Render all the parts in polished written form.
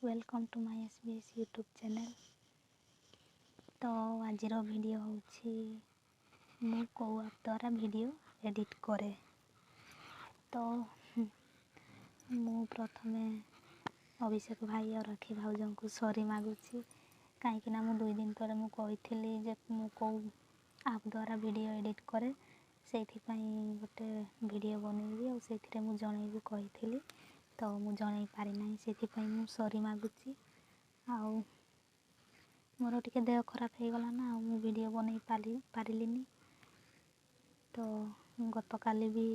Welcome to my SBS YouTube channel. तो आज video होची मु को आप द्वारा वीडियो एडिट करे। तो मु प्रथमे अभिषेक भाई और राखी भाउजों को सॉरी मागुची कहीं मु 2 दिन तले मु कही जे मु को आप द्वारा वीडियो एडिट करे से गोटे वीडियो बनैबी और से मु जनैबी कही तो मु जन पारि ना से मु सॉरी मागुची। आउ मोर टिके देह खराब हो गला ना मु वीडियो बनै पारिलिनी। तो गत काली भी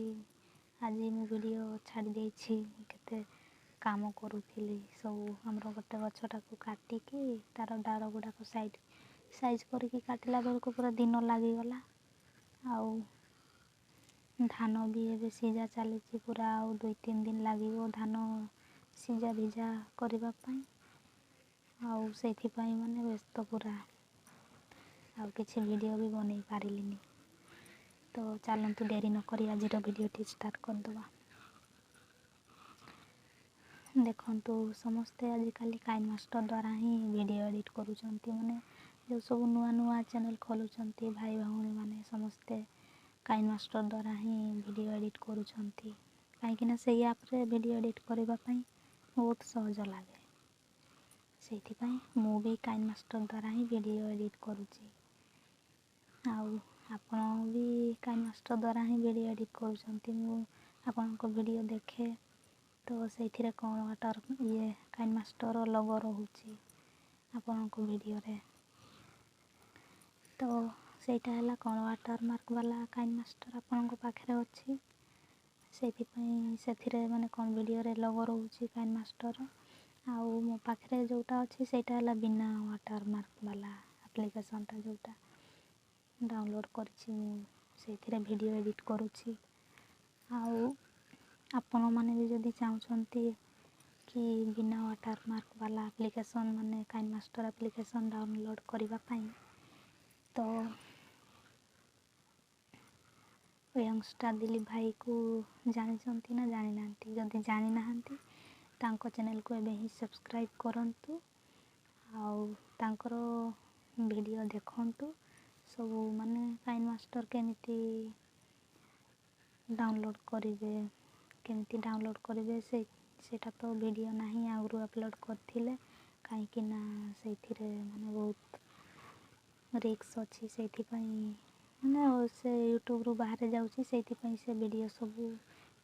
आज मु वीडियो छाड़ी देछि केते काम करूथिली सब हमरो गोटे गछटा को काटिकी तार डार गुडा को साइज करके काटिला बेल को पूरा दिन लगी गला। आउ धान भी एबे सीजा चली पूरा आउ 2-3 दिन लगे धान सीजा भिजा करने आउ से माने व्यस्त पूरा आउ किसी वीडियो भी बनै पारिलिनी। तो चलतु डेरी न करी आज वीडियो स्टार्ट करदे। देखंतु समस्ते आजिकल काइन मास्टर द्वारा ही वीडियो एडिट करूचंती माने जो सब नुआ नुआ चैनल खोलुचंती भाई भौणी माने समस्ते काइन मास्टर द्वारा ही वीडियो एडिट करूचंती कहीं से ऐप रे वीडियो एडिट करबा पई बहुत सहज लागे। सेथिपाई मु भी काइन मास्टर द्वारा ही वीडियो एडिट करूची। आउ आपण भी काइन मास्टर द्वारा ही वीडियो एडिट करूचंती मु आपण को वीडियो देखे तो से कौन वाटर ये काइन मास्टर लोगो रोची आपण को वीडियो रे। तो सेटा है कौन वाटर मार्क वाला काइन मास्टर आपण को पाखरे अछि से माने कौन वीडियो रे लोगो रोची काइन मास्टर आउ मो पाखरे जोटा अछि सेटा है बिना वाटर मार्क वाला एप्लीकेशन टा जोटा डाउनलोड करछि मु से वीडियो एडिट करूछि। आउ आपण माने भी जदी चाहउछंती कि बिना वाटर मार्क वाला एप्लीकेशन माने काइन मास्टर एप्लीकेशन डाउनलोड करबा पई तो यंगस्टर दिलीप भाई को जानिचंती ना जानि नांती जदी जानि नांती तांको चैनल को एबे ही सब्सक्राइब करंतु आउ तांकर वीडियो देखंतु सब माने काइन मास्टर केमिति डाउनलोड करिवे सेटा तो वीडियो नहीं आगु अपलोड करथिले कहीं ना से माने बहुत रिक्स अच्छी से माने से यूट्यूब रु बाहर जाउची से वीडियो सब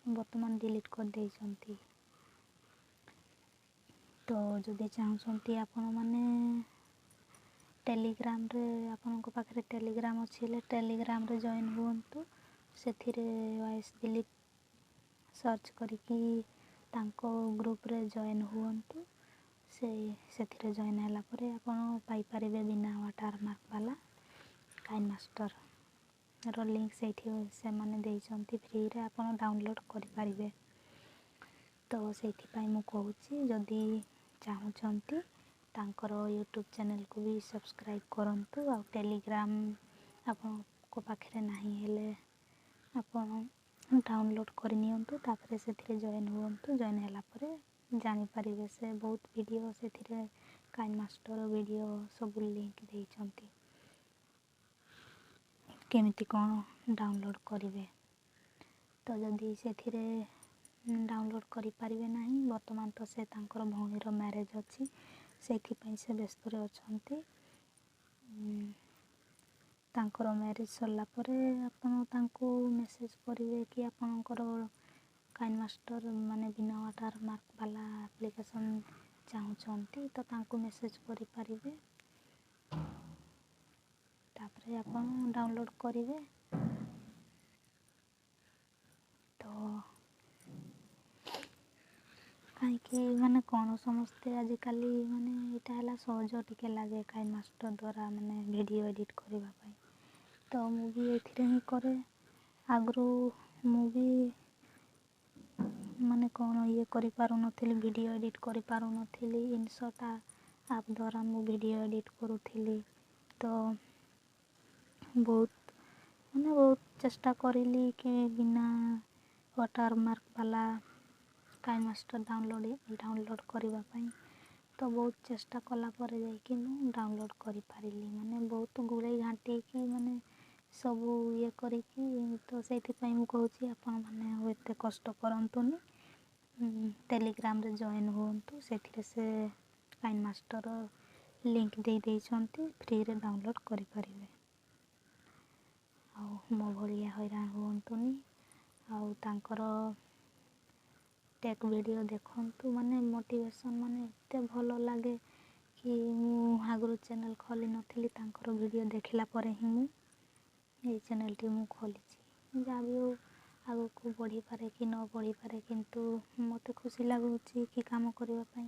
वर्तमान डिलीट कर देइचंती। तो जदि चाहउछंती आपण माने टेलीग्राम रे आपण को पाखरे टेलीग्राम अछि टेलीग्राम रे जॉइन हुंतु सेथिरे वाइस दिलीप सर्च करिकी तांको ग्रुप रे जॉइन हुंतु सेथिरे जॉइन हैला परे आपण पाई परिबे बिना वाटर मार्क वाला काइन मास्टर रो लिंक से माने देइचंती फ्री रे आपण डाउनलोड करि परिबे। तो सेथि पई मु कहूची जदी चाहउछंती तांकर यूट्यूब चैनल को भी सब्सक्राइब करंतु आ टेलीग्राम आपण को पाखरे नाही हेले आपण डाउनलोड कर नियंतु तापरे सेथिरे जॉइन हुंतु जॉइन हैला परे जानि परिबे से बहुत वीडियो सेथिरे काइन मास्टर वीडियो सब लिंक देइचंती केमिति कोन डाउनलोड करिवे। तो जदी सेथिरे डाउनलोड करि परिबे नाही वर्तमान तो से तांकर भौणी रो मैरिज अछि सेथि पई से व्यस्त रे अछंती तांकर मैरिज सरला परे आपण तांको मेसेज करिवे कि आपणकर काइन मास्टर माने बिना वाटर मार्क वाला एप्लीकेशन चाहउछंती तो तांको मेसेज करि परिबे तापरे आपण डाउनलोड करिवे। तो कहीं माने कौन समस्ते आजिकल माने इटा है सहज टिके लगे काइन मास्टर द्वारा माने वीडियो एडिट करबा पई। तो मु भी एथिरे ही करे आगरू मु भी माने कौन ये करि पारु नथिली वीडियो एडिट करि पारु नथिली इनशॉट आप द्वारा मु वीडियो एडिट करूथिली। तो बहुत चेष्टा करिली कि बिना वाटर मार्क वाला काइन मास्टर डाउनलोड करबा पई ତ ବହୁତ ଚେଷ୍ଟା କଲା ପରେ ଯାଇକି ମୁଁ ଡାଉନଲୋଡ଼୍ କରିପାରିଲି, ମାନେ ବହୁତ ଗୁଡ଼ାଇ ଘାଣ୍ଟିକି ମାନେ ସବୁ ଇଏ କରିକି। ତ ସେଇଥିପାଇଁ ମୁଁ କହୁଛି ଆପଣମାନେ ଆଉ ଏତେ କଷ୍ଟ କରନ୍ତୁନି, ଟେଲିଗ୍ରାମରେ ଜଏନ୍ ହୁଅନ୍ତୁ। ସେଥିରେ ସେ କାଇନ୍ ମାଷ୍ଟର ଲିଙ୍କ୍ ଦେଇଛନ୍ତି, ଫ୍ରିରେ ଡାଉନଲୋଡ଼୍ କରିପାରିବେ। ଆଉ ମୋ ଭଳିଆ ହଇରାଣ ହୁଅନ୍ତୁନି। ଆଉ ତାଙ୍କର ଟେକ୍ ଭିଡ଼ିଓ ଦେଖନ୍ତୁ, ମାନେ ମୋଟିଭେସନ୍, ମାନେ ଏତେ ଭଲ ଲାଗେ କି ମୁଁ ଆଗରୁ ଚ୍ୟାନେଲ୍ ଖୋଲି ନଥିଲି, ତାଙ୍କର ଭିଡ଼ିଓ ଦେଖିଲା ପରେ ହିଁ ମୁଁ ଏଇ ଚ୍ୟାନେଲ୍ଟି ମୁଁ ଖୋଲିଛି। ଯାହା ବି ହଉ ଆଗକୁ ବଢ଼ିପାରେ କି ନ ବଢ଼ିପାରେ, କିନ୍ତୁ ମୋତେ ଖୁସି ଲାଗୁଛି କି କାମ କରିବା ପାଇଁ।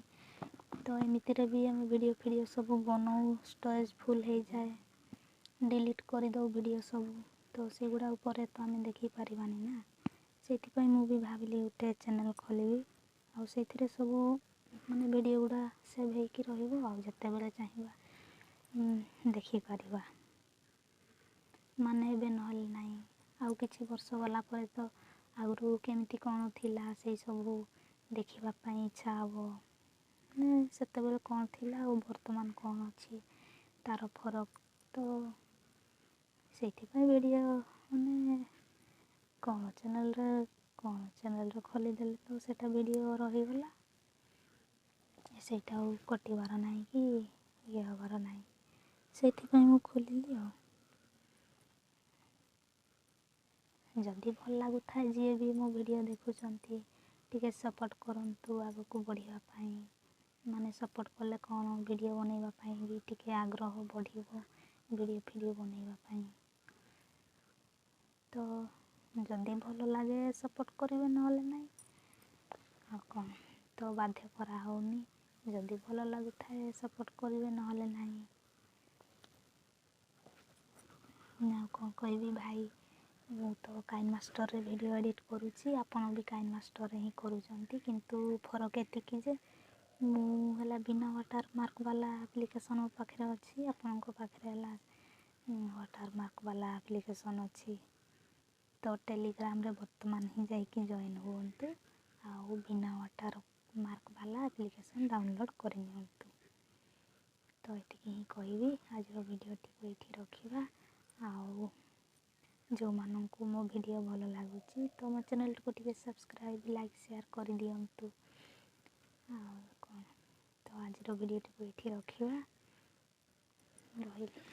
ତ ଏମିତିରେ ବି ଆମେ ଭିଡ଼ିଓ ସବୁ ବନାଉ, ଷ୍ଟୋରେଜ୍ ଫୁଲ୍ ହେଇଯାଏ, ଡିଲିଟ୍ କରିଦେଉ ଭିଡ଼ିଓ ସବୁ। ତ ସେଗୁଡ଼ା ଉପରେ ତ ଆମେ ଦେଖିପାରିବାନି ନା। ସେଥିପାଇଁ ମୁଁ ବି ଭାବିଲି ଗୋଟେ ଚ୍ୟାନେଲ୍ ଖୋଲିବି, ଆଉ ସେଇଥିରେ ସବୁ ମାନେ ଭିଡ଼ିଓ ଗୁଡ଼ା ସେଭ୍ ହେଇକି ରହିବ, ଆଉ ଯେତେବେଳେ ଚାହିଁବା ଦେଖିପାରିବା। ମାନେ ଏବେ ନହେଲେ ନାହିଁ, ଆଉ କିଛି ବର୍ଷ ଗଲା ପରେ ତ ଆଗରୁ କେମିତି କ'ଣ ଥିଲା ସେଇ ସବୁ ଦେଖିବା ପାଇଁ ଇଚ୍ଛା ହେବ। ମାନେ ସେତେବେଳେ କ'ଣ ଥିଲା ଆଉ ବର୍ତ୍ତମାନ କ'ଣ ଅଛି ତା'ର ଫରକ। ତ ସେଇଥିପାଇଁ ଭିଡ଼ିଓ ମାନେ କ'ଣ ଚ୍ୟାନେଲ୍ରେ ଖୋଲିଦେଲେ ତ ସେଇଟା ଭିଡ଼ିଓ ରହିଗଲା, ସେଇଟା ଆଉ କଟିବାର ନାହିଁ କି ଇଏ ହେବାର ନାହିଁ। ସେଇଥିପାଇଁ ମୁଁ ଖୋଲିଲି। ଆଉ ଯଦି ଭଲ ଲାଗୁଥାଏ, ଯିଏ ବି ମୋ ଭିଡ଼ିଓ ଦେଖୁଛନ୍ତି, ଟିକେ ସପୋର୍ଟ କରନ୍ତୁ ଆଗକୁ ବଢ଼ିବା ପାଇଁ। ମାନେ ସପୋର୍ଟ କଲେ କ'ଣ ଭିଡ଼ିଓ ବନେଇବା ପାଇଁ ବି ଟିକେ ଆଗ୍ରହ ବଢ଼ିବ, ଭିଡ଼ିଓ ବନେଇବା ପାଇଁ। ତ ଯଦି ଭଲ ଲାଗେ ସପୋର୍ଟ କରିବେ, ନହେଲେ ନାହିଁ। ଆଉ କ'ଣ, ତ ବାଧ୍ୟ କରାହେଉନି। ଯଦି ଭଲ ଲାଗୁଥାଏ ସପୋର୍ଟ କରିବେ, ନହେଲେ ନାହିଁ। ଆଉ କ'ଣ କହିବି ଭାଇ, ମୁଁ ତ କାଇନ୍ ମାଷ୍ଟରରେ ଭିଡ଼ିଓ ଏଡ଼ିଟ୍ କରୁଛି, ଆପଣ ବି କାଇନ୍ ମାଷ୍ଟରରେ ହିଁ କରୁଛନ୍ତି। କିନ୍ତୁ ଫରକ ଏତିକି ଯେ ମୁଁ ହେଲା ବିନା ୱାଟରମାର୍କ ବାଲା ଆପ୍ଲିକେସନ୍ ମୋ ପାଖରେ ଅଛି, ଆପଣଙ୍କ ପାଖରେ ହେଲା ୱାଟରମାର୍କ ବାଲା ଆପ୍ଲିକେସନ୍ ଅଛି। ତ ଟେଲିଗ୍ରାମରେ ବର୍ତ୍ତମାନ ହିଁ ଯାଇକି ଜଏନ୍ ହୁଅନ୍ତୁ, ଆଉ ବିନା ୱାଟରମାର୍କ ବାଲା ଆପ୍ଲିକେସନ୍ ଡାଉନଲୋଡ଼୍ କରିନିଅନ୍ତୁ। ତ ଏତିକି ହିଁ କହିବି। ଆଜିର ଭିଡ଼ିଓଟିକୁ ଏଇଠି ରଖିବା। ଆଉ ଯେଉଁମାନଙ୍କୁ ମୋ ଭିଡ଼ିଓ ଭଲ ଲାଗୁଛି ତ ମୋ ଚ୍ୟାନେଲ୍ଟିକୁ ଟିକେ ସବସ୍କ୍ରାଇବ୍, ଲାଇକ୍, ସେୟାର୍ କରିଦିଅନ୍ତୁ। ଆଉ କ'ଣ, ତ ଆଜିର ଭିଡ଼ିଓଟିକୁ ଏଇଠି ରଖିବା। ରହିଲି।